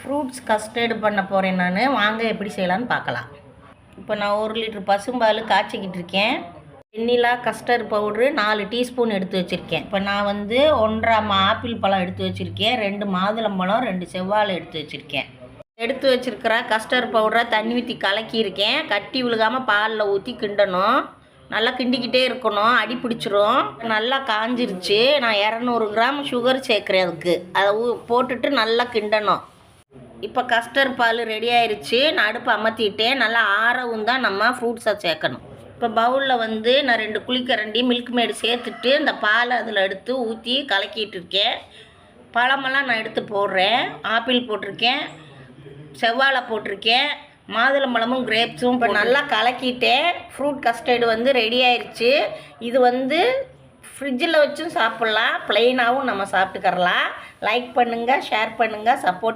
Fruits custard பண்ண போகிறேன் நான். வாங்க எப்படி செய்யலான்னு பார்க்கலாம். இப்போ நான் 1 லிட்டர் பசும்பால் காய்ச்சிக்கிட்டு இருக்கேன். வெண்ணிலா கஸ்டர்ட் பவுட்ரு 4 டீஸ்பூன் எடுத்து வச்சுருக்கேன். இப்போ நான் 1½ ஆப்பிள் பழம் எடுத்து வச்சுருக்கேன். 2 மாதுளம்பழம், 2 செவ்வாழை எடுத்து வச்சுருக்கேன். எடுத்து வச்சுருக்கிற கஸ்டர்ட் பவுடரை தண்ணி ஊற்றி கலக்கியிருக்கேன். கட்டி விழுகாமல் பாலில் ஊற்றி கிண்டணும். நல்லா கிண்டிக்கிட்டே இருக்கணும், அடி பிடிச்சிரும். நல்லா காஞ்சிருச்சு. நான் 200 கிராம் சுகர் சேர்க்குறேன். அதுக்கு அதை போட்டுட்டு நல்லா கிண்டணும். இப்போ கஸ்டர்ட் பால் ரெடி ஆயிடுச்சு. நான் அடுப்பு அமர்த்திட்டேன். நல்லா ஆறவும் தான் நம்ம ஃப்ரூட்ஸை சேர்க்கணும். இப்போ பவுலில் நான் 2 குழிக்கரண்டி மில்க் மேடு சேர்த்துட்டு இந்த பாலை அதில் எடுத்து ஊற்றி கலக்கிட்டு இருக்கேன். பழமெல்லாம் நான் எடுத்து போடுறேன். ஆப்பிள் போட்டிருக்கேன், செவ்வாழை போட்டிருக்கேன், மாதுளம்பழமும் கிரேப்ஸும் இப்போ நல்லா கலக்கிட்டேன். ஃப்ரூட் கஸ்டர்டு ரெடி ஆயிடுச்சு. இது ஃப்ரிட்ஜில் வச்சும் சாப்பிட்லாம், ப்ளெயினாகவும் நம்ம சாப்பிட்டுக்கரலாம். லைக் பண்ணுங்கள், ஷேர் பண்ணுங்கள், சப்போர்ட்